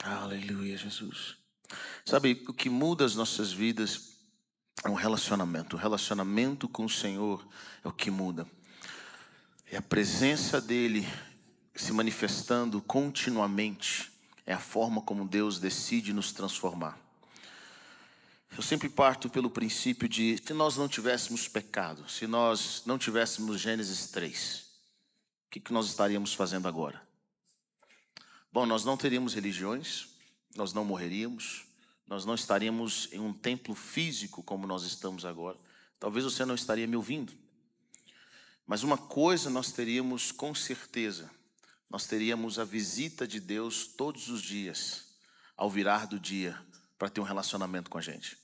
Aleluia, Jesus. Sabe, o que muda as nossas vidas é um relacionamento. O relacionamento com o Senhor é o que muda. É a presença dEle se manifestando continuamente. É a forma como Deus decide nos transformar. Eu sempre parto pelo princípio de, se nós não tivéssemos pecado, se nós não tivéssemos Gênesis 3, o que nós estaríamos fazendo agora? Bom, nós não teríamos religiões, nós não morreríamos, nós não estaríamos em um templo físico como nós estamos agora. Talvez você não estaria me ouvindo. Mas uma coisa nós teríamos com certeza, nós teríamos a visita de Deus todos os dias, ao virar do dia, para ter um relacionamento com a gente.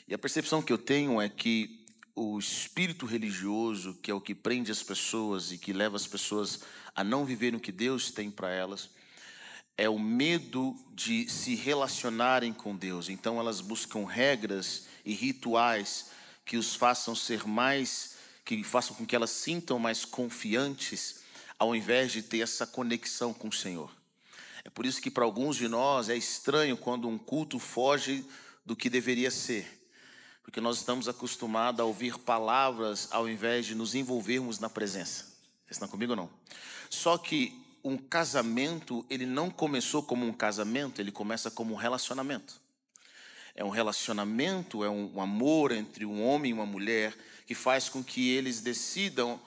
E a percepção que eu tenho é que o espírito religioso, que é o que prende as pessoas e que leva as pessoas a não viverem o que Deus tem para elas, é o medo de se relacionarem com Deus. Então elas buscam regras e rituais que os façam ser mais, que façam com que elas sintam mais confiantes, ao invés de ter essa conexão com o Senhor. É por isso que para alguns de nós é estranho quando um culto foge do que deveria ser. Porque nós estamos acostumados a ouvir palavras ao invés de nos envolvermos na presença. Vocês estão comigo ou não? Só que um casamento, ele não começou como um casamento, ele começa como um relacionamento. É um relacionamento, é um amor entre um homem e uma mulher que faz com que eles decidam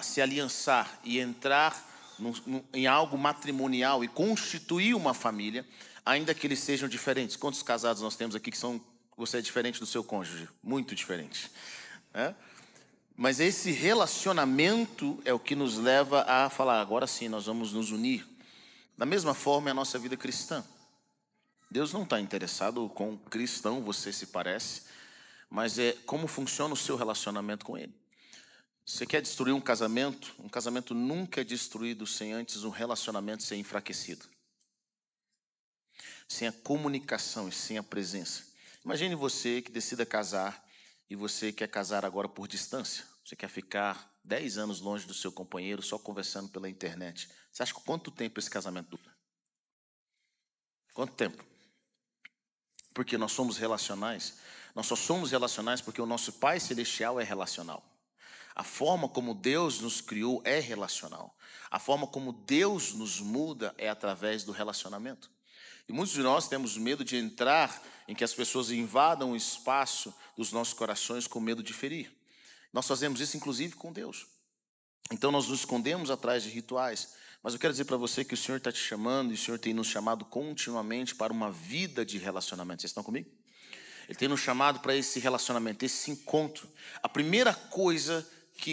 se aliançar e entrar em algo matrimonial e constituir uma família, ainda que eles sejam diferentes. Quantos casados nós temos aqui que você é diferente do seu cônjuge? Muito diferente, né? Mas esse relacionamento é o que nos leva a falar, agora sim, nós vamos nos unir. Da mesma forma é a nossa vida cristã. Deus não está interessado com cristão, você se parece, mas é como funciona o seu relacionamento com Ele. Você quer destruir um casamento nunca é destruído sem antes um relacionamento ser enfraquecido. Sem a comunicação e sem a presença. Imagine você que decida casar e você quer casar agora por distância. Você quer ficar 10 anos longe do seu companheiro só conversando pela internet. Você acha que quanto tempo esse casamento dura? Quanto tempo? Porque nós somos relacionais. Nós só somos relacionais porque o nosso Pai Celestial é relacional. A forma como Deus nos criou é relacional. A forma como Deus nos muda é através do relacionamento. E muitos de nós temos medo de entrar em que as pessoas invadam o espaço dos nossos corações com medo de ferir. Nós fazemos isso inclusive com Deus. Então nós nos escondemos atrás de rituais. Mas eu quero dizer para você que o Senhor está te chamando e o Senhor tem nos chamado continuamente para uma vida de relacionamento. Vocês estão comigo? Ele tem nos chamado para esse relacionamento, esse encontro.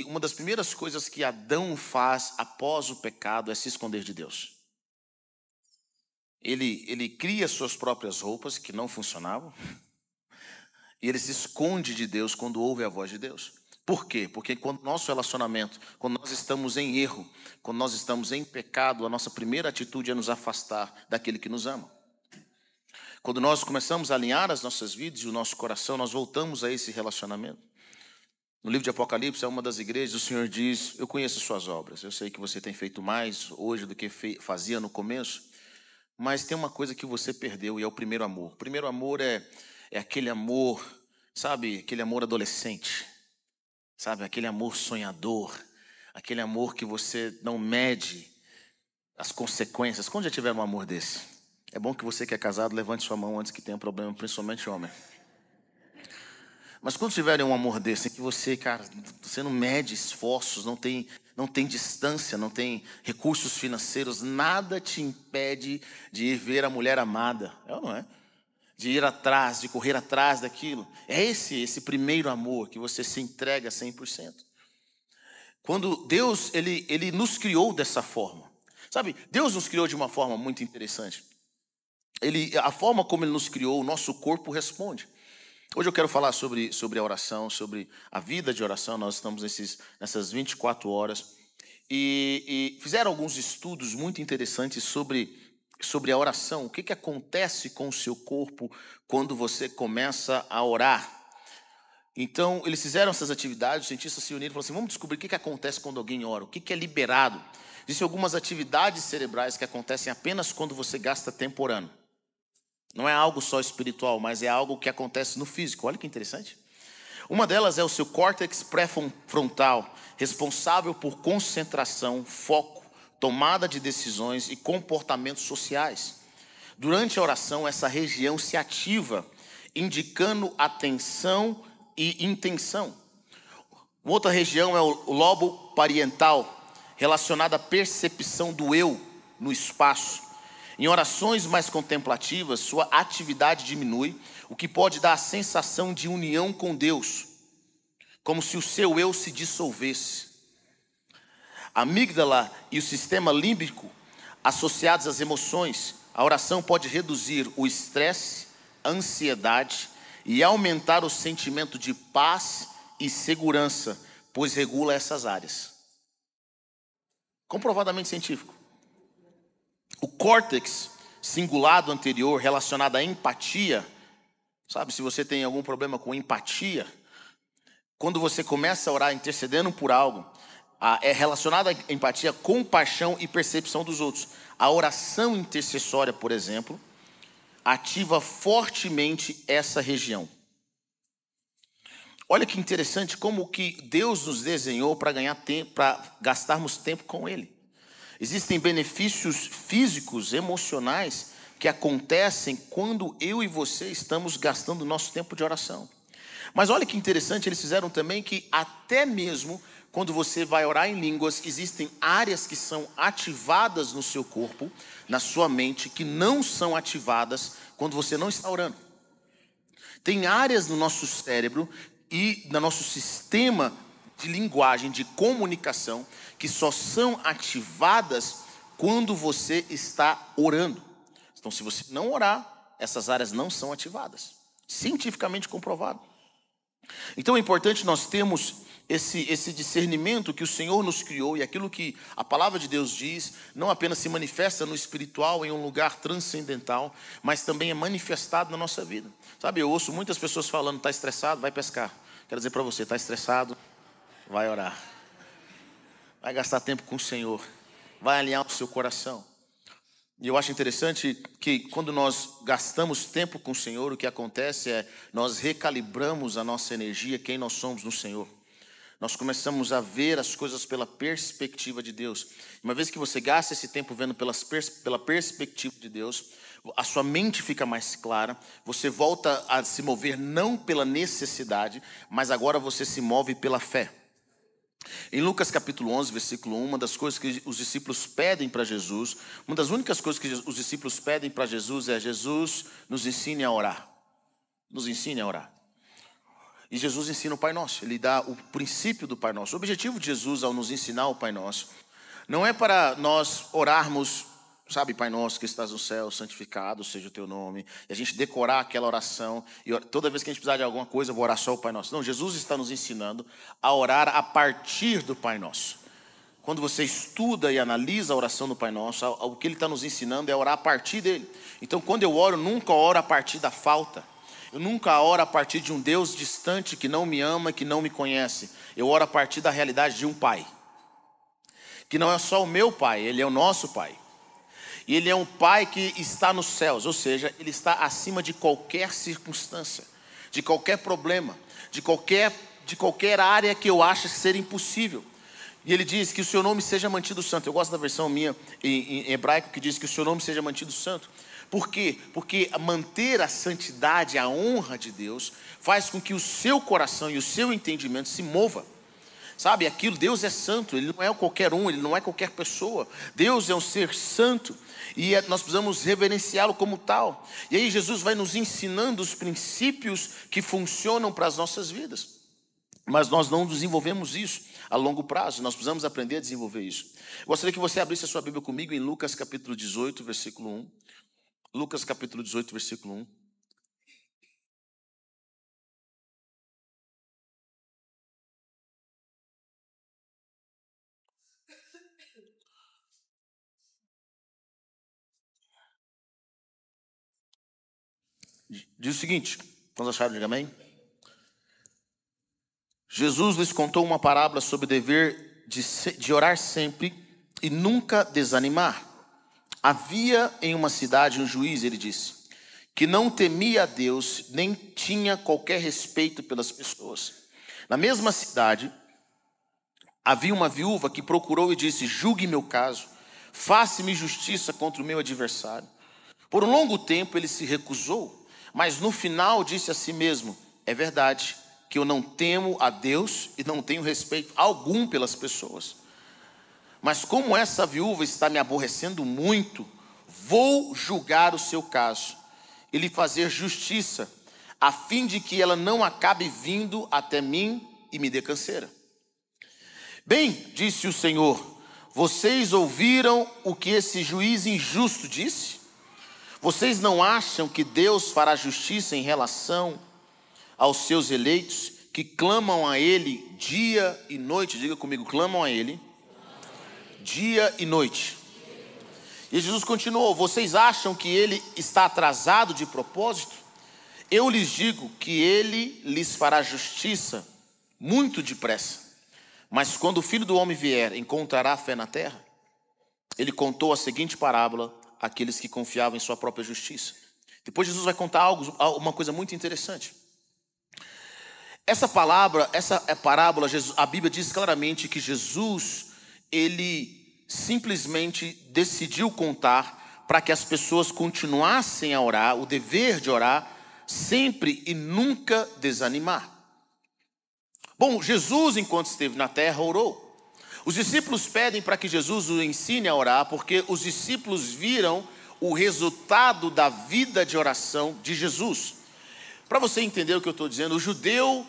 Uma das primeiras coisas que Adão faz após o pecado é se esconder de Deus. Ele cria suas próprias roupas que não funcionavam e ele se esconde de Deus quando ouve a voz de Deus. Por quê? Porque quando nosso relacionamento, quando nós estamos em erro, quando nós estamos em pecado, a nossa primeira atitude é nos afastar daquele que nos ama. Quando nós começamos a alinhar as nossas vidas e o nosso coração, nós voltamos a esse relacionamento. No livro de Apocalipse, é uma das igrejas, o Senhor diz, eu conheço suas obras, eu sei que você tem feito mais hoje do que fazia no começo, mas tem uma coisa que você perdeu e é o primeiro amor. O primeiro amor é aquele amor, sabe, aquele amor adolescente, sabe, aquele amor sonhador, aquele amor que você não mede as consequências. Quando já tiver um amor desse? É bom que você que é casado levante sua mão antes que tenha problema, principalmente homem. Mas quando tiverem um amor desse, em que você, cara, você não mede esforços, não tem distância, não tem recursos financeiros, nada te impede de ir ver a mulher amada, é ou não é? De ir atrás, de correr atrás daquilo. É esse primeiro amor que você se entrega 100%. Quando Deus, ele nos criou dessa forma. Sabe, Deus nos criou de uma forma muito interessante. A forma como Ele nos criou, o nosso corpo responde. Hoje eu quero falar sobre a oração, sobre a vida de oração. Nós estamos nessas 24 horas. E fizeram alguns estudos muito interessantes sobre a oração. O que acontece com o seu corpo quando você começa a orar? Então, eles fizeram essas atividades, os cientistas se uniram e falaram assim, vamos descobrir o que acontece quando alguém ora, o que é liberado. Existem algumas atividades cerebrais que acontecem apenas quando você gasta tempo orando. Não é algo só espiritual, mas é algo que acontece no físico. Olha que interessante. Uma delas é o seu córtex pré-frontal, responsável por concentração, foco, tomada de decisões e comportamentos sociais. Durante a oração, essa região se ativa, indicando atenção e intenção. Outra região é o lobo parietal, relacionada à percepção do eu no espaço. Em orações mais contemplativas, sua atividade diminui, o que pode dar a sensação de união com Deus, como se o seu eu se dissolvesse. A amígdala e o sistema límbico, associados às emoções, a oração pode reduzir o estresse, a ansiedade e aumentar o sentimento de paz e segurança, pois regula essas áreas. Comprovadamente científico. O córtex cingulado anterior, relacionado à empatia, sabe, se você tem algum problema com empatia, quando você começa a orar intercedendo por algo, é relacionado à empatia, compaixão e percepção dos outros. A oração intercessória, por exemplo, ativa fortemente essa região. Olha que interessante como que Deus nos desenhou para ganhar tempo, para gastarmos tempo com Ele. Existem benefícios físicos, emocionais, que acontecem quando eu e você estamos gastando nosso tempo de oração. Mas olha que interessante, eles fizeram também que até mesmo quando você vai orar em línguas, existem áreas que são ativadas no seu corpo, na sua mente, que não são ativadas quando você não está orando. Tem áreas no nosso cérebro e no nosso sistema de linguagem, de comunicação, que só são ativadas quando você está orando. Então, se você não orar, essas áreas não são ativadas. Cientificamente comprovado. Então é importante nós termos esse discernimento que o Senhor nos criou e aquilo que a palavra de Deus diz, não apenas se manifesta no espiritual em um lugar transcendental, mas também é manifestado na nossa vida. Sabe, eu ouço muitas pessoas falando, está estressado, vai pescar. Quero dizer para você, está estressado, vai orar. Vai gastar tempo com o Senhor. Vai alinhar o seu coração. E eu acho interessante que quando nós gastamos tempo com o Senhor, o que acontece é nós recalibramos a nossa energia, quem nós somos no Senhor. Nós começamos a ver as coisas pela perspectiva de Deus. Uma vez que você gasta esse tempo vendo pela perspectiva de Deus, a sua mente fica mais clara, você volta a se mover não pela necessidade, mas agora você se move pela fé. Em Lucas capítulo 11, versículo 1, uma das coisas que os discípulos pedem para Jesus, uma das únicas coisas que os discípulos pedem para Jesus é: Jesus, nos ensine a orar. Nos ensine a orar. E Jesus ensina o Pai Nosso, Ele dá o princípio do Pai Nosso. O objetivo de Jesus ao nos ensinar o Pai Nosso não é para nós orarmos, sabe, Pai Nosso que estás no céu, santificado seja o teu nome, e a gente decorar aquela oração, e toda vez que a gente precisar de alguma coisa, eu vou orar só o Pai Nosso. Não, Jesus está nos ensinando a orar a partir do Pai Nosso. Quando você estuda e analisa a oração do Pai Nosso, o que Ele está nos ensinando é orar a partir dele. Então, quando eu oro, nunca oro a partir da falta. Eu nunca oro a partir de um Deus distante que não me ama, que não me conhece. Eu oro a partir da realidade de um Pai. Que não é só o meu Pai, Ele é o nosso Pai. E Ele é um Pai que está nos céus, ou seja, Ele está acima de qualquer circunstância, de qualquer problema, de qualquer área que eu ache ser impossível. E Ele diz que o seu nome seja mantido santo. Eu gosto da versão minha em hebraico que diz que o seu nome seja mantido santo. Por quê? Porque manter a santidade, a honra de Deus, faz com que o seu coração e o seu entendimento se mova. Sabe, aquilo, Deus é santo, Ele não é qualquer um, Ele não é qualquer pessoa. Deus é um ser santo e nós precisamos reverenciá-lo como tal. E aí Jesus vai nos ensinando os princípios que funcionam para as nossas vidas. Mas nós não desenvolvemos isso a longo prazo, nós precisamos aprender a desenvolver isso. Eu gostaria que você abrisse a sua Bíblia comigo em Lucas capítulo 18, versículo 1. Lucas capítulo 18, versículo 1. Diz o seguinte, quando acharam, diga amém. Jesus lhes contou uma parábola sobre o dever de orar sempre e nunca desanimar. Havia em uma cidade um juiz, ele disse, que não temia a Deus, nem tinha qualquer respeito pelas pessoas. Na mesma cidade, havia uma viúva que procurou e disse: julgue meu caso, faça-me justiça contra o meu adversário. Por um longo tempo ele se recusou, mas no final disse a si mesmo: é verdade que eu não temo a Deus e não tenho respeito algum pelas pessoas. Mas como essa viúva está me aborrecendo muito, vou julgar o seu caso e lhe fazer justiça, a fim de que ela não acabe vindo até mim e me dê canseira. Bem, disse o Senhor, vocês ouviram o que esse juiz injusto disse? Vocês não acham que Deus fará justiça em relação aos seus eleitos, que clamam a Ele dia e noite? Diga comigo, clamam a Ele dia e noite. E Jesus continuou: vocês acham que Ele está atrasado de propósito? Eu lhes digo que Ele lhes fará justiça muito depressa. Mas quando o Filho do Homem vier, encontrará fé na terra? Ele contou a seguinte parábola àqueles que confiavam em sua própria justiça. Depois Jesus vai contar uma coisa muito interessante. Essa parábola, a Bíblia diz claramente que Jesus, ele simplesmente decidiu contar para que as pessoas continuassem a orar, o dever de orar, sempre e nunca desanimar. Bom, Jesus, enquanto esteve na terra, orou. Os discípulos pedem para que Jesus os ensine a orar, porque os discípulos viram o resultado da vida de oração de Jesus. Para você entender o que eu estou dizendo, o judeu,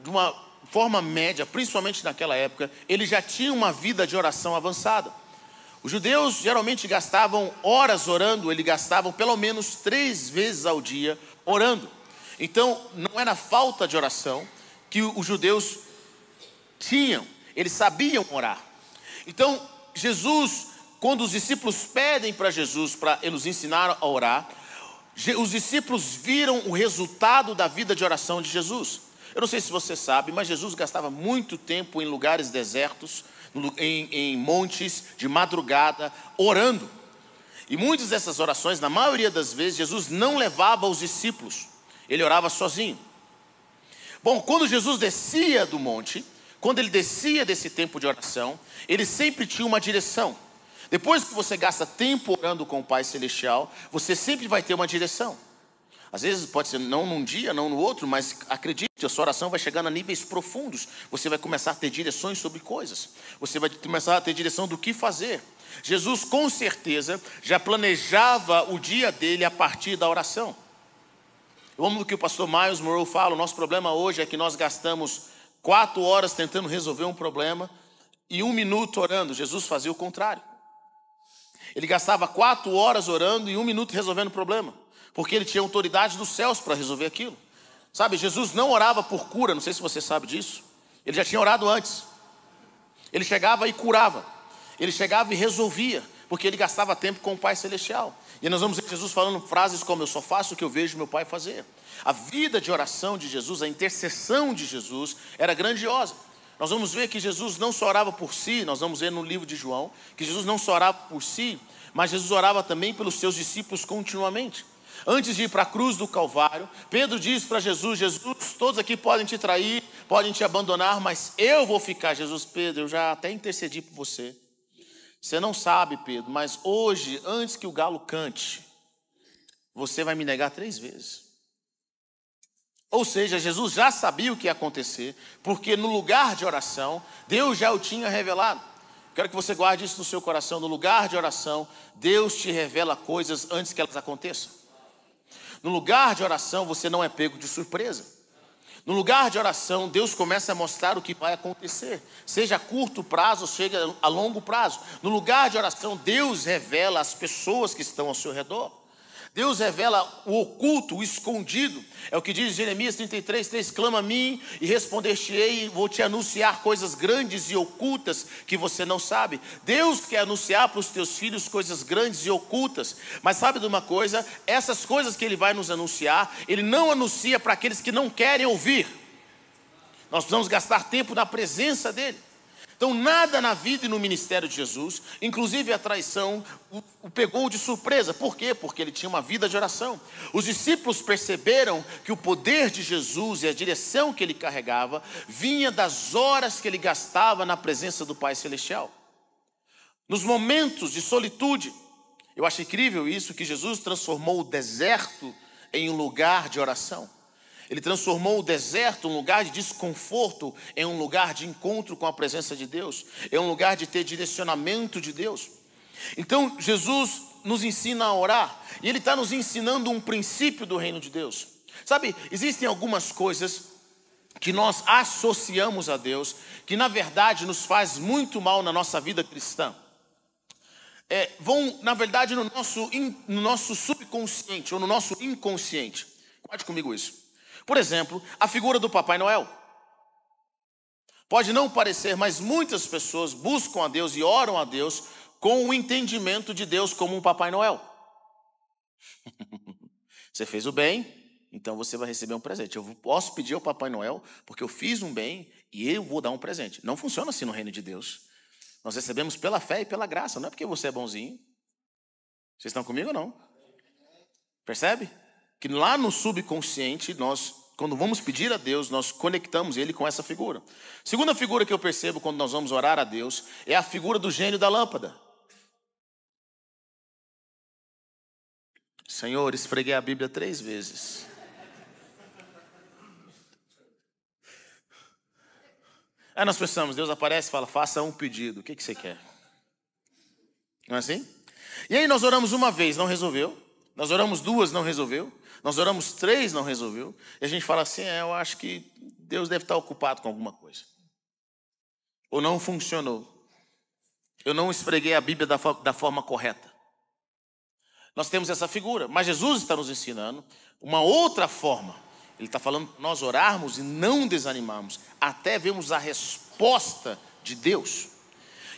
de uma forma média, principalmente naquela época, ele já tinha uma vida de oração avançada. Os judeus geralmente gastavam horas orando, eles gastavam pelo menos 3 vezes ao dia orando. Então, não era falta de oração que os judeus tinham, eles sabiam orar. Então, Jesus, quando os discípulos pedem para Jesus para ele nos ensinar a orar, os discípulos viram o resultado da vida de oração de Jesus. Eu não sei se você sabe, mas Jesus gastava muito tempo em lugares desertos, em montes, de madrugada, orando. E muitas dessas orações, na maioria das vezes, Jesus não levava os discípulos, ele orava sozinho. Bom, quando Jesus descia do monte, quando ele descia desse tempo de oração, ele sempre tinha uma direção. Depois que você gasta tempo orando com o Pai Celestial, você sempre vai ter uma direção. Às vezes pode ser não num dia, não no outro, mas acredite, a sua oração vai chegando a níveis profundos. Você vai começar a ter direções sobre coisas. Você vai começar a ter direção do que fazer. Jesus com certeza já planejava o dia dele a partir da oração. Eu amo o que o pastor Miles Monroe fala. O nosso problema hoje é que nós gastamos 4 horas tentando resolver um problema e 1 minuto orando. Jesus fazia o contrário. Ele gastava 4 horas orando e 1 minuto resolvendo o problema, porque ele tinha autoridade dos céus para resolver aquilo. Sabe, Jesus não orava por cura, não sei se você sabe disso. Ele já tinha orado antes. Ele chegava e curava. Ele chegava e resolvia, porque ele gastava tempo com o Pai Celestial. E nós vamos ver Jesus falando frases como: eu só faço o que eu vejo meu Pai fazer. A vida de oração de Jesus, a intercessão de Jesus era grandiosa. Nós vamos ver que Jesus não só orava por si, nós vamos ver no livro de João, que Jesus não só orava por si, mas Jesus orava também pelos seus discípulos continuamente. Antes de ir para a cruz do Calvário, Pedro diz para Jesus: Jesus, todos aqui podem te trair, podem te abandonar, mas eu vou ficar. Jesus: Pedro, eu já até intercedi por você. Você não sabe, Pedro, mas hoje, antes que o galo cante, você vai me negar 3 vezes. Ou seja, Jesus já sabia o que ia acontecer, porque no lugar de oração, Deus já o tinha revelado. Quero que você guarde isso no seu coração. No lugar de oração, Deus te revela coisas antes que elas aconteçam. No lugar de oração, você não é pego de surpresa. No lugar de oração, Deus começa a mostrar o que vai acontecer, seja a curto prazo, seja a longo prazo. No lugar de oração, Deus revela as pessoas que estão ao seu redor. Deus revela o oculto, o escondido. É o que diz Jeremias 33:3: clama a mim e responder-te-ei, e vou te anunciar coisas grandes e ocultas que você não sabe. Deus quer anunciar para os teus filhos coisas grandes e ocultas. Mas sabe de uma coisa? Essas coisas que Ele vai nos anunciar, Ele não anuncia para aqueles que não querem ouvir. Nós precisamos gastar tempo na presença dEle. Então nada na vida e no ministério de Jesus, inclusive a traição, o pegou de surpresa. Por quê? Porque ele tinha uma vida de oração. Os discípulos perceberam que o poder de Jesus e a direção que ele carregava vinha das horas que ele gastava na presença do Pai Celestial. Nos momentos de solitude, eu acho incrível isso, que Jesus transformou o deserto em um lugar de oração. Ele transformou o deserto, um lugar de desconforto, em um lugar de encontro com a presença de Deus, em um lugar de ter direcionamento de Deus. Então Jesus nos ensina a orar, e Ele está nos ensinando um princípio do reino de Deus. Sabe, existem algumas coisas que nós associamos a Deus, que na verdade nos faz muito mal na nossa vida cristã. Vão, na verdade, no nosso subconsciente ou no nosso inconsciente. Guarde comigo isso. Por exemplo, a figura do Papai Noel. Pode não parecer, mas muitas pessoas buscam a Deus e oram a Deus com o entendimento de Deus como um Papai Noel. Você fez o bem, então você vai receber um presente. Eu posso pedir ao Papai Noel porque eu fiz um bem e eu vou dar um presente. Não funciona assim no reino de Deus. Nós recebemos pela fé e pela graça, não é porque você é bonzinho. Vocês estão comigo ou não? Percebe? Que lá no subconsciente, nós, quando vamos pedir a Deus, nós conectamos Ele com essa figura. Segunda figura que eu percebo quando nós vamos orar a Deus é a figura do gênio da lâmpada. Senhor, esfreguei a Bíblia 3 vezes. Aí nós pensamos, Deus aparece e fala, faça um pedido, o que você quer? Não é assim? E aí nós oramos uma vez, não resolveu. Nós oramos 2, não resolveu. Nós oramos 3, não resolveu. E a gente fala assim, eu acho que Deus deve estar ocupado com alguma coisa. Ou não funcionou. Eu não esfreguei a Bíblia da forma correta. Nós temos essa figura, mas Jesus está nos ensinando uma outra forma. Ele está falando para nós orarmos e não desanimarmos, até vermos a resposta de Deus.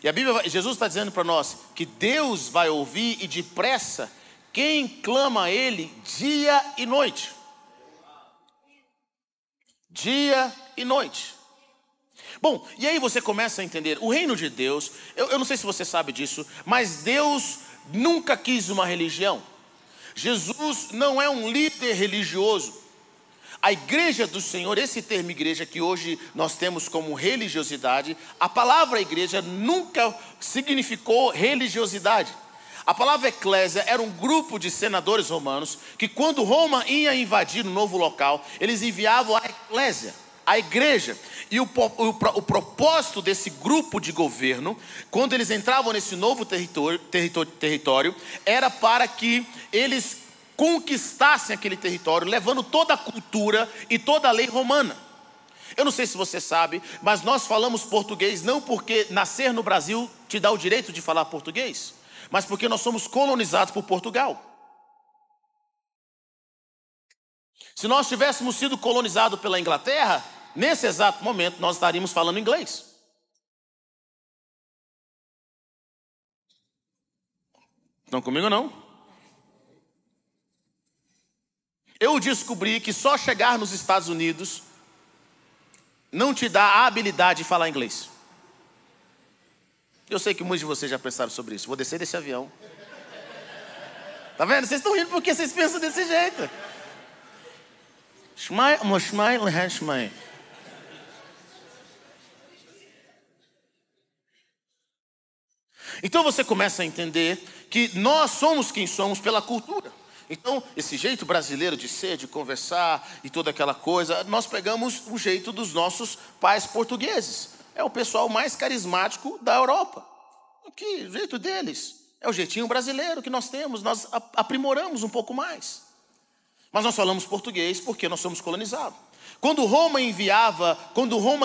E Jesus está dizendo para nós que Deus vai ouvir e depressa quem clama a Ele dia e noite. Dia e noite. Bom, e aí você começa a entender, o reino de Deus, eu não sei se você sabe disso, mas Deus nunca quis uma religião. Jesus não é um líder religioso. A igreja do Senhor, esse termo igreja que hoje nós temos como religiosidade, a palavra igreja nunca significou religiosidade. A palavra eclésia era um grupo de senadores romanos que quando Roma ia invadir um novo local, eles enviavam a eclésia, a igreja. E o propósito desse grupo de governo, quando eles entravam nesse novo território, era para que eles conquistassem aquele território, levando toda a cultura e toda a lei romana. Eu não sei se você sabe, mas nós falamos português não porque nascer no Brasil te dá o direito de falar português, mas porque nós somos colonizados por Portugal. Se nós tivéssemos sido colonizados pela Inglaterra, nesse exato momento nós estaríamos falando inglês. Estão comigo ou não? Eu descobri que só chegar nos Estados Unidos não te dá a habilidade de falar inglês. Eu sei que muitos de vocês já pensaram sobre isso. Vou descer desse avião. Tá vendo? Vocês estão rindo porque vocês pensam desse jeito. Então você começa a entender que nós somos quem somos pela cultura. Então, esse jeito brasileiro de ser, de conversar e toda aquela coisa, nós pegamos o jeito dos nossos pais portugueses. É o pessoal mais carismático da Europa. O jeito deles é o jeitinho brasileiro que nós temos, nós aprimoramos um pouco mais. Mas nós falamos português porque nós somos colonizados. Quando Roma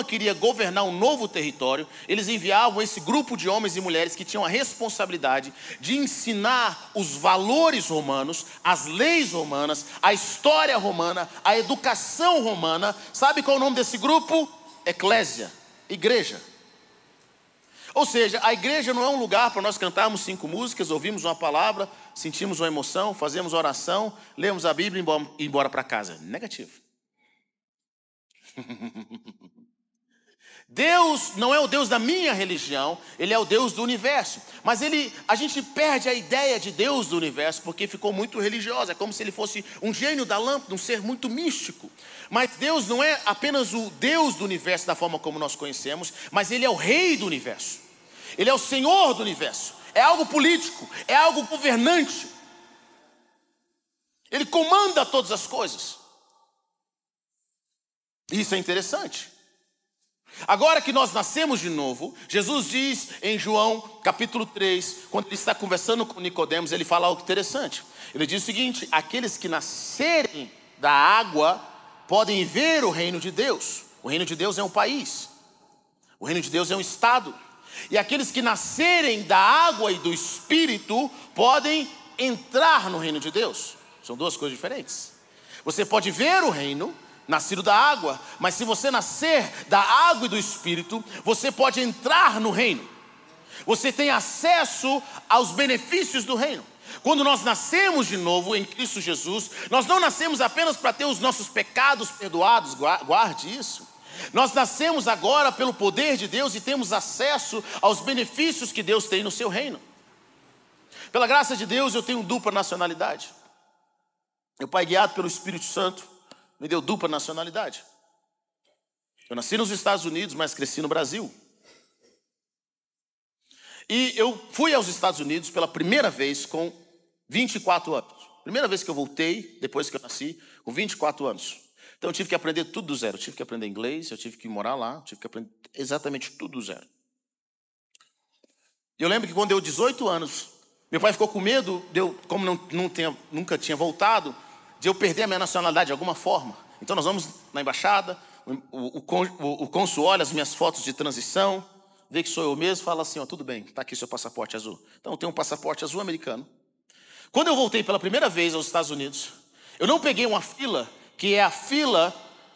queria governar um novo território, eles enviavam esse grupo de homens e mulheres que tinham a responsabilidade de ensinar os valores romanos, as leis romanas, a história romana, a educação romana. Sabe qual é o nome desse grupo? Eclésia, igreja. Ou seja, a igreja não é um lugar para nós cantarmos 5 músicas, ouvirmos uma palavra, sentimos uma emoção, fazemos oração, lemos a Bíblia e ir embora para casa. Negativo. Deus não é o Deus da minha religião, Ele é o Deus do universo. Mas a gente perde a ideia de Deus do universo porque ficou muito religioso. É como se Ele fosse um gênio da lâmpada, um ser muito místico. Mas Deus não é apenas o Deus do universo da forma como nós conhecemos, mas Ele é o Rei do universo. Ele é o Senhor do universo. É algo político, é algo governante. Ele comanda todas as coisas. Isso é interessante. Agora que nós nascemos de novo, Jesus diz em João capítulo 3, quando ele está conversando com Nicodemos, ele fala algo interessante. Ele diz o seguinte: aqueles que nascerem da água podem ver o reino de Deus. O reino de Deus é um país. O reino de Deus é um estado. E aqueles que nascerem da água e do Espírito podem entrar no reino de Deus. São duas coisas diferentes. Você pode ver o reino nascido da água, mas se você nascer da água e do Espírito, você pode entrar no reino. Você tem acesso aos benefícios do reino. Quando nós nascemos de novo em Cristo Jesus, nós não nascemos apenas para ter os nossos pecados perdoados, guarde isso. Nós nascemos agora pelo poder de Deus e temos acesso aos benefícios que Deus tem no seu reino. Pela graça de Deus eu tenho dupla nacionalidade. Meu pai, guiado pelo Espírito Santo, me deu dupla nacionalidade. Eu nasci nos Estados Unidos, mas cresci no Brasil. E eu fui aos Estados Unidos pela primeira vez com 24 anos. Primeira vez que eu voltei, depois que eu nasci, com 24 anos. Então eu tive que aprender tudo do zero. Eu tive que aprender inglês, eu tive que morar lá, eu tive que aprender exatamente tudo do zero. Eu lembro que quando eu 18 anos, meu pai ficou com medo, como nunca tinha voltado, de eu perder a minha nacionalidade de alguma forma. Então nós vamos na embaixada, o cônsul olha as minhas fotos de transição, vê que sou eu mesmo, fala assim: ó, tudo bem, está aqui seu passaporte azul. Então eu tenho um passaporte azul americano. Quando eu voltei pela primeira vez aos Estados Unidos, eu não peguei uma fila que é a fila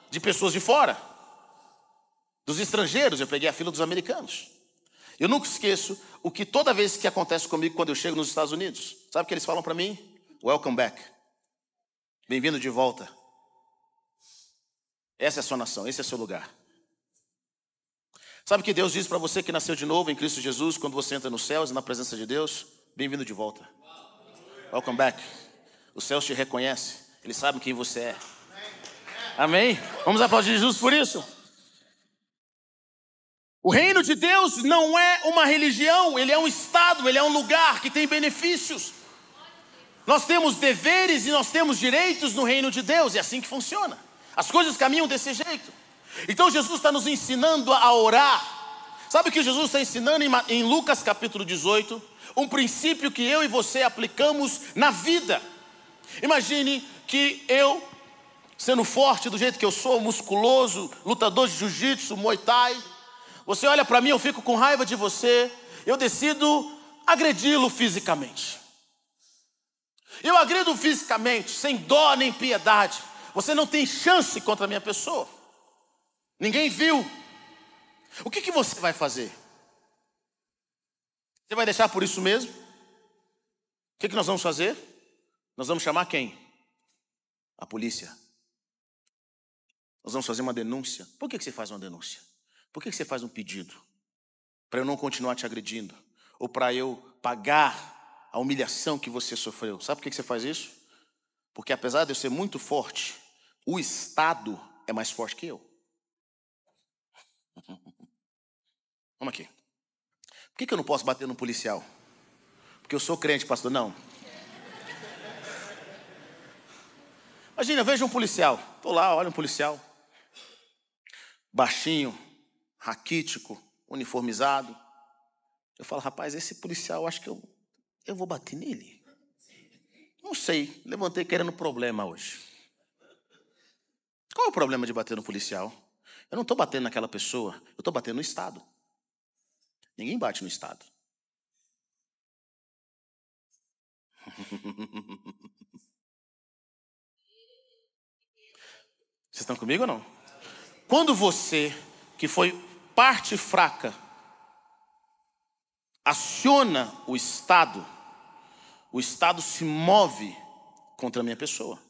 de pessoas de fora, dos estrangeiros, eu peguei a fila dos americanos. Eu nunca esqueço o que toda vez que acontece comigo quando eu chego nos Estados Unidos. Sabe o que eles falam para mim? Welcome back. Bem-vindo de volta. Essa é a sua nação, esse é o seu lugar. Sabe o que Deus diz para você que nasceu de novo em Cristo Jesus, quando você entra nos céus e na presença de Deus? Bem-vindo de volta. Welcome back. Os céus te reconhecem, eles sabem quem você é. Amém? Vamos aplaudir Jesus por isso? O reino de Deus não é uma religião, ele é um estado, ele é um lugar que tem benefícios. Nós temos deveres e nós temos direitos no reino de Deus, é assim que funciona. As coisas caminham desse jeito. Então Jesus está nos ensinando a orar. Sabe o que Jesus está ensinando em Lucas capítulo 18? Um princípio que eu e você aplicamos na vida. Imagine que eu, sendo forte do jeito que eu sou, musculoso, lutador de jiu-jitsu, muay thai, você olha para mim, eu fico com raiva de você, eu decido agredi-lo fisicamente. Eu agredo fisicamente, sem dó nem piedade. Você não tem chance contra a minha pessoa. Ninguém viu. O que você vai fazer? Você vai deixar por isso mesmo? O que nós vamos fazer? Nós vamos chamar quem? A polícia. Nós vamos fazer uma denúncia. Por que você faz uma denúncia? Por que você faz um pedido? Para eu não continuar te agredindo? Ou para eu pagar a humilhação que você sofreu? Sabe por que você faz isso? Porque apesar de eu ser muito forte, o Estado é mais forte que eu. Vamos aqui. Por que eu não posso bater no policial? Porque eu sou crente, pastor? Não. Imagina, veja um policial. Estou lá, olha um policial. Baixinho, raquítico, uniformizado. Eu falo: rapaz, esse policial, acho que eu vou bater nele. Não sei, levantei querendo problema hoje. Qual é o problema de bater no policial? Eu não estou batendo naquela pessoa, eu estou batendo no Estado. Ninguém bate no Estado. Vocês estão comigo ou não? Quando você, que foi parte fraca, aciona o Estado se move contra a minha pessoa.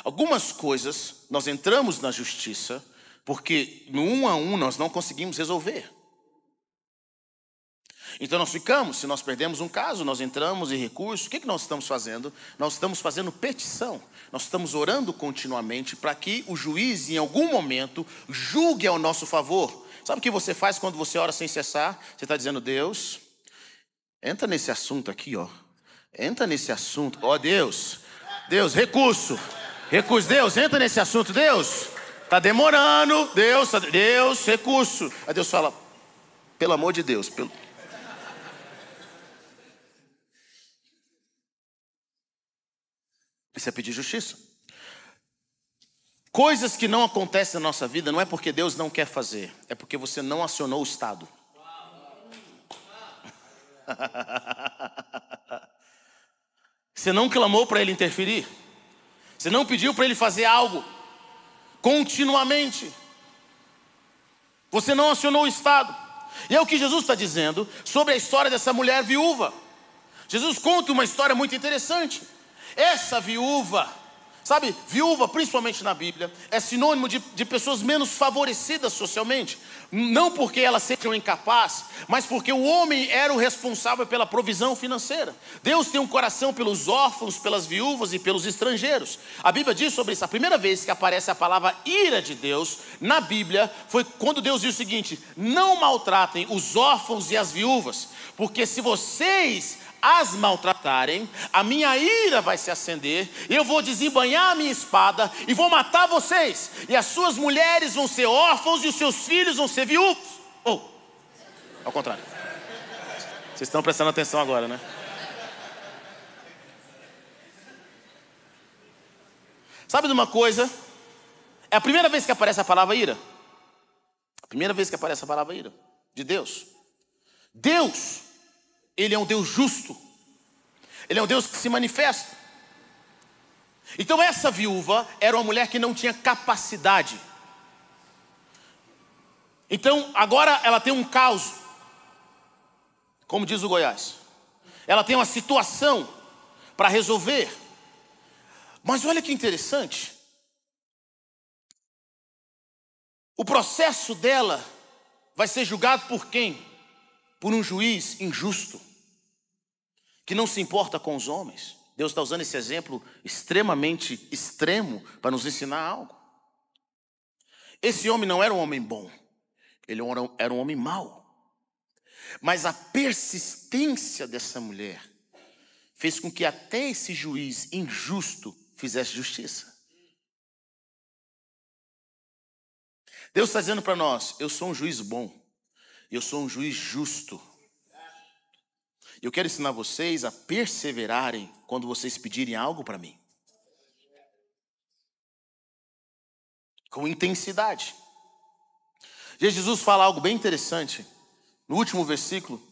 Algumas coisas, nós entramos na justiça, Porque no 1 a 1 nós não conseguimos resolver. Então nós ficamos, se nós perdemos um caso, nós entramos em recurso. O que nós estamos fazendo? Nós estamos fazendo petição. Nós estamos orando continuamente para que o juiz, em algum momento, julgue ao nosso favor. Sabe o que você faz quando você ora sem cessar? Você está dizendo: Deus, entra nesse assunto aqui, ó. Entra nesse assunto. Ó, Deus, recurso. Deus, entra nesse assunto. Deus, está demorando. Deus, recurso. Aí Deus fala: pelo amor de Deus, Isso é pedir justiça. Coisas que não acontecem na nossa vida não é porque Deus não quer fazer, é porque você não acionou o Estado. Você não clamou para Ele interferir. Você não pediu para Ele fazer algo continuamente. Você não acionou o Estado. E é o que Jesus está dizendo sobre a história dessa mulher viúva. Jesus conta uma história muito interessante. Essa viúva, sabe, viúva, principalmente na Bíblia, é sinônimo de pessoas menos favorecidas socialmente. Não porque elas sejam incapazes, mas porque o homem era o responsável pela provisão financeira. Deus tem um coração pelos órfãos, pelas viúvas e pelos estrangeiros. A Bíblia diz sobre isso. A primeira vez que aparece a palavra ira de Deus na Bíblia foi quando Deus diz o seguinte: não maltratem os órfãos e as viúvas, porque se vocês as maltratarem, a minha ira vai se acender, eu vou desembainhar a minha espada e vou matar vocês, e as suas mulheres vão ser órfãos e os seus filhos vão ser viúvos. Ou, ao contrário. Vocês estão prestando atenção agora, né? Sabe de uma coisa? É a primeira vez que aparece a palavra ira. A primeira vez que aparece a palavra ira de Deus. Deus, Ele é um Deus justo. Ele é um Deus que se manifesta. Então essa viúva era uma mulher que não tinha capacidade. Então agora ela tem um caos, como diz o Goiás. Ela tem uma situação para resolver. Mas olha que interessante. O processo dela vai ser julgado por quem? Por um juiz injusto, que não se importa com os homens. Deus está usando esse exemplo extremamente extremo para nos ensinar algo. Esse homem não era um homem bom, ele era um homem mau. Mas a persistência dessa mulher fez com que até esse juiz injusto fizesse justiça. Deus está dizendo para nós: eu sou um juiz bom, eu sou um juiz justo. Eu quero ensinar vocês a perseverarem quando vocês pedirem algo para mim. Com intensidade. Jesus fala algo bem interessante no último versículo.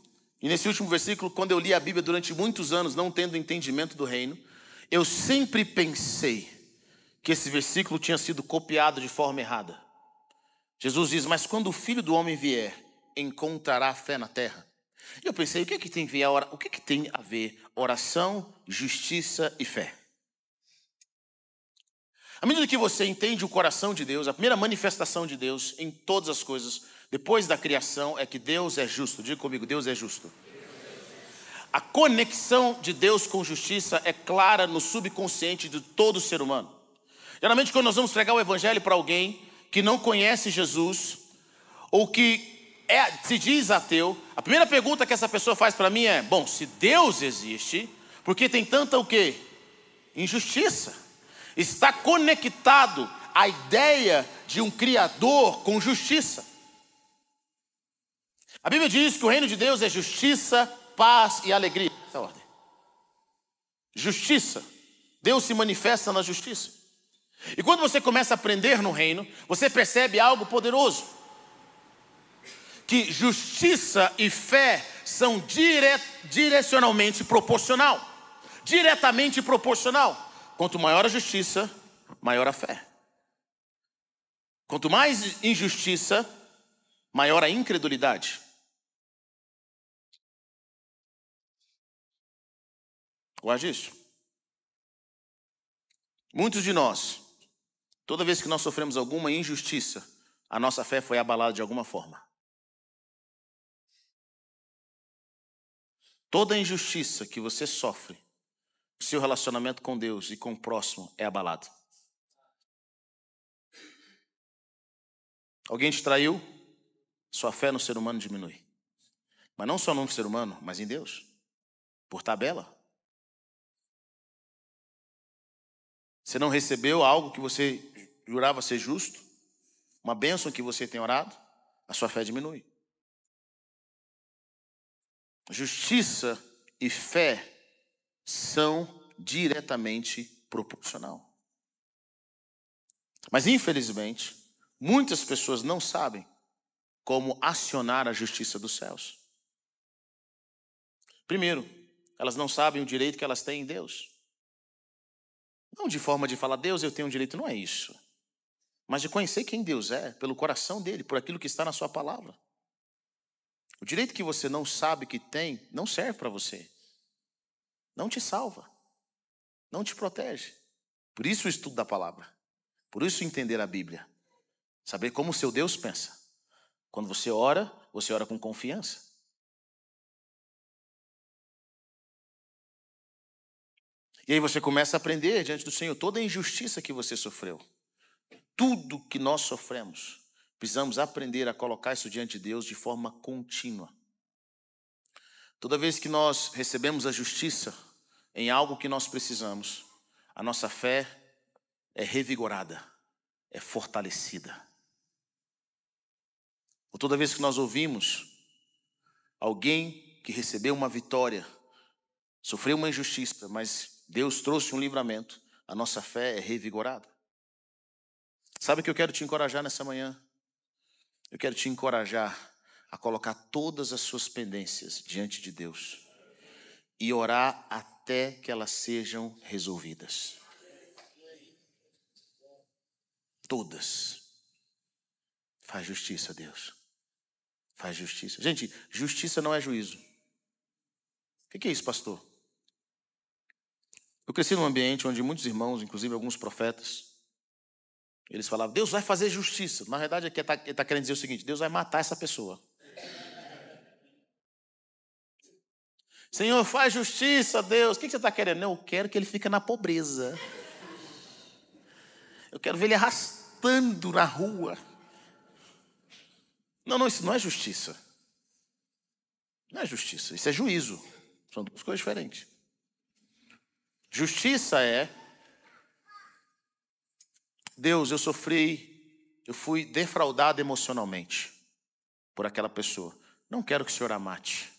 E nesse último versículo, quando eu li a Bíblia durante muitos anos, não tendo entendimento do reino, eu sempre pensei que esse versículo tinha sido copiado de forma errada. Jesus diz: mas quando o Filho do Homem vier, encontrará fé na terra? E eu pensei, o que tem a ver oração, justiça e fé? À medida que você entende o coração de Deus, a primeira manifestação de Deus em todas as coisas, depois da criação, é que Deus é justo. Diga comigo: Deus é justo. A conexão de Deus com justiça é clara no subconsciente de todo ser humano. Geralmente, quando nós vamos pregar o evangelho para alguém que não conhece Jesus, ou que se diz ateu, a primeira pergunta que essa pessoa faz para mim é: bom, se Deus existe, por que tem tanta o quê? Injustiça. Está conectado à ideia de um Criador com justiça. A Bíblia diz que o reino de Deus é justiça, paz e alegria. Essa é a ordem. Justiça. Deus se manifesta na justiça. E quando você começa a aprender no reino, você percebe algo poderoso. Que justiça e fé são direcionalmente proporcional. Diretamente proporcional. Quanto maior a justiça, maior a fé. Quanto mais injustiça, maior a incredulidade. Guarde isso. Muitos de nós, toda vez que nós sofremos alguma injustiça, a nossa fé foi abalada de alguma forma. Toda injustiça que você sofre, o seu relacionamento com Deus e com o próximo é abalado. Alguém te traiu? Sua fé no ser humano diminui. Mas não só no ser humano, mas em Deus. Por tabela. Você não recebeu algo que você jurava ser justo? Uma bênção que você tem orado? A sua fé diminui. Justiça e fé são diretamente proporcional. Mas infelizmente, muitas pessoas não sabem como acionar a justiça dos céus. Primeiro, elas não sabem o direito que elas têm em Deus. Não de forma de falar, Deus, eu tenho um direito, não é isso. Mas de conhecer quem Deus é, pelo coração dele, por aquilo que está na sua palavra. O direito que você não sabe que tem, não serve para você. Não te salva. Não te protege. Por isso o estudo da palavra. Por isso entender a Bíblia. Saber como o seu Deus pensa. Quando você ora com confiança. E aí você começa a aprender diante do Senhor toda a injustiça que você sofreu. Tudo que nós sofremos. Precisamos aprender a colocar isso diante de Deus de forma contínua. Toda vez que nós recebemos a justiça em algo que nós precisamos, a nossa fé é revigorada, é fortalecida. Ou toda vez que nós ouvimos alguém que recebeu uma vitória, sofreu uma injustiça, mas Deus trouxe um livramento, a nossa fé é revigorada. Sabe o que eu quero te encorajar nessa manhã? Eu quero te encorajar a colocar todas as suas pendências diante de Deus e orar até que elas sejam resolvidas. Todas. Faz justiça, Deus. Faz justiça. Gente, justiça não é juízo. O que é isso, pastor? Eu cresci num ambiente onde muitos irmãos, inclusive alguns profetas, eles falavam, Deus vai fazer justiça. Na verdade, ele está querendo dizer o seguinte, Deus vai matar essa pessoa. Senhor, faz justiça, Deus. O que você está querendo? Não, eu quero que ele fique na pobreza. Eu quero ver ele arrastando na rua. Não, isso não é justiça. Não é justiça, isso é juízo. São duas coisas diferentes. Justiça é, Deus, eu fui defraudado emocionalmente por aquela pessoa. Não quero que o Senhor a mate.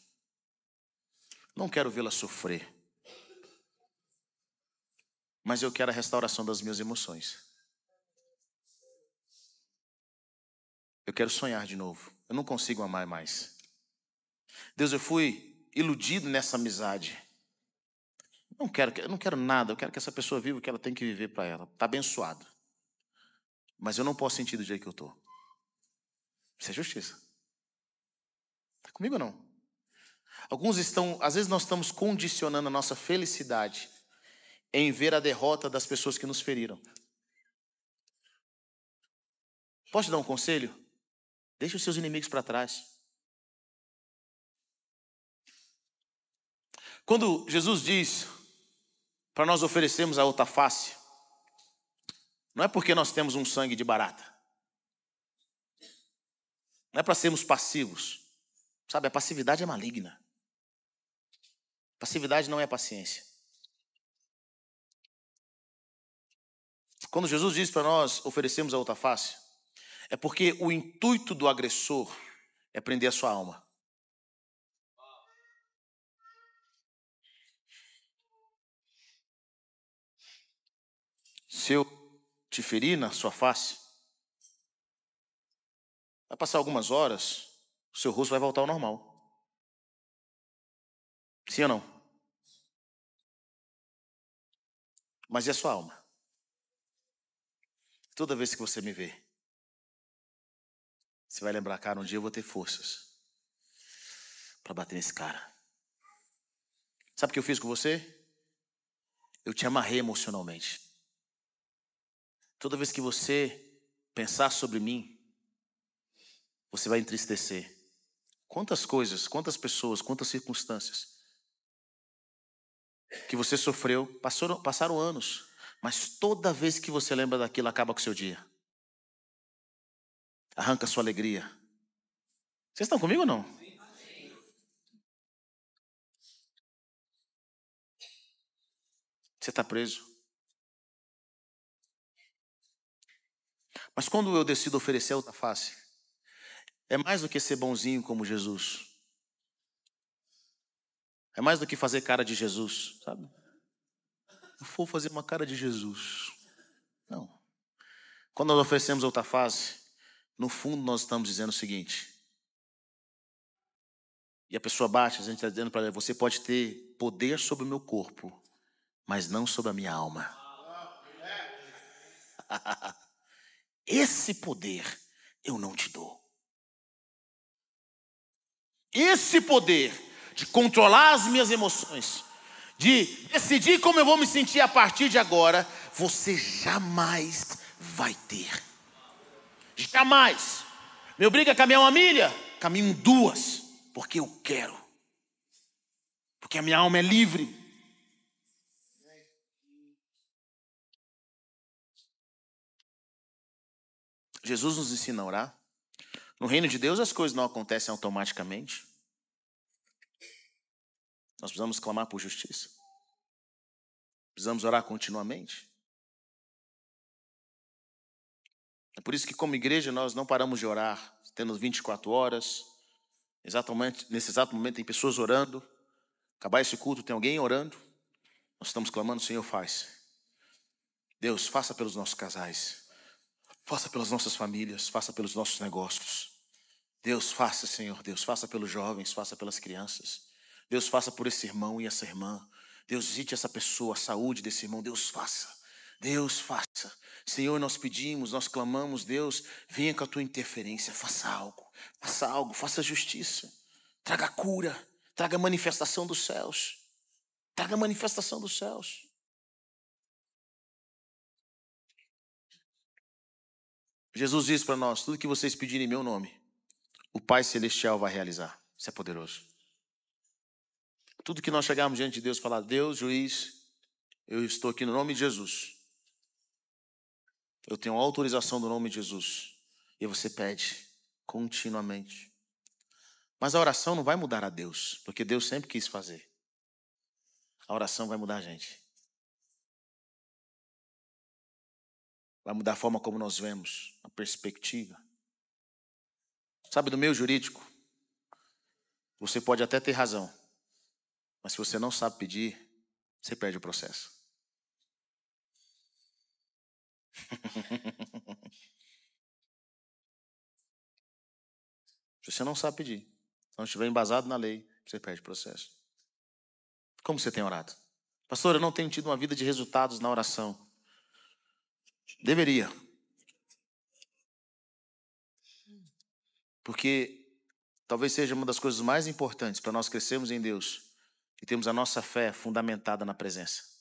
Não quero vê-la sofrer. Mas eu quero a restauração das minhas emoções. Eu quero sonhar de novo. Eu não consigo amar mais. Deus, eu fui iludido nessa amizade. Eu não quero nada. Eu quero que essa pessoa viva o que ela tem que viver para ela. Está abençoado. Mas eu não posso sentir do jeito que eu estou. Isso é justiça. Está comigo ou não? Às vezes nós estamos condicionando a nossa felicidade em ver a derrota das pessoas que nos feriram. Posso te dar um conselho? Deixe os seus inimigos para trás. Quando Jesus diz para nós oferecermos a outra face, não é porque nós temos um sangue de barata. Não é para sermos passivos. Sabe, a passividade é maligna. Passividade não é paciência. Quando Jesus diz para nós oferecermos a outra face, é porque o intuito do agressor é prender a sua alma. Se eu te ferir na sua face, vai passar algumas horas, o seu rosto vai voltar ao normal. Sim ou não? Mas e a sua alma? Toda vez que você me vê, você vai lembrar, cara, um dia eu vou ter forças para bater nesse cara. Sabe o que eu fiz com você? Eu te amarrei emocionalmente. Toda vez que você pensar sobre mim, você vai entristecer. Quantas coisas, quantas pessoas, quantas circunstâncias que você sofreu, passaram anos, mas toda vez que você lembra daquilo, acaba com o seu dia. Arranca a sua alegria. Vocês estão comigo ou não? Você está preso. Mas quando eu decido oferecer a outra face, é mais do que ser bonzinho como Jesus. É mais do que fazer cara de Jesus, sabe? Eu vou fazer uma cara de Jesus. Não. Quando nós oferecemos a outra face, no fundo nós estamos dizendo o seguinte. E a pessoa baixa, a gente está dizendo para ela, você pode ter poder sobre o meu corpo, mas não sobre a minha alma. Esse poder eu não te dou. Esse poder de controlar as minhas emoções, de decidir como eu vou me sentir a partir de agora, você jamais vai ter. Jamais. Me obriga a caminhar uma milha? Caminho 2, porque eu quero. Porque a minha alma é livre. Jesus nos ensina a orar. No reino de Deus as coisas não acontecem automaticamente. Nós precisamos clamar por justiça. Precisamos orar continuamente. É por isso que como igreja nós não paramos de orar, tendo 24 horas. Exatamente, nesse exato momento tem pessoas orando. Acabar esse culto, tem alguém orando. Nós estamos clamando, Senhor, faz. Deus, faça pelos nossos casais. Faça pelas nossas famílias, faça pelos nossos negócios. Deus, faça, Senhor, Deus, faça pelos jovens, faça pelas crianças. Deus, faça por esse irmão e essa irmã. Deus, visite essa pessoa, a saúde desse irmão. Deus, faça. Deus, faça. Senhor, nós pedimos, nós clamamos, Deus, venha com a tua interferência, faça algo, faça justiça. Traga cura, traga manifestação dos céus. Traga manifestação dos céus. Jesus diz para nós, tudo que vocês pedirem em meu nome, o Pai Celestial vai realizar. Isso é poderoso. Tudo que nós chegarmos diante de Deus, falar, Deus, juiz, eu estou aqui no nome de Jesus. Eu tenho autorização do nome de Jesus. E você pede continuamente. Mas a oração não vai mudar a Deus, porque Deus sempre quis fazer. A oração vai mudar a gente. Vai mudar a forma como nós vemos, a perspectiva. Sabe, no meio jurídico, você pode até ter razão. Mas se você não sabe pedir, você perde o processo. Se você não sabe pedir, se não estiver embasado na lei, você perde o processo. Como você tem orado? Pastor, eu não tenho tido uma vida de resultados na oração. Deveria. Porque talvez seja uma das coisas mais importantes para nós crescermos em Deus e termos a nossa fé fundamentada na presença.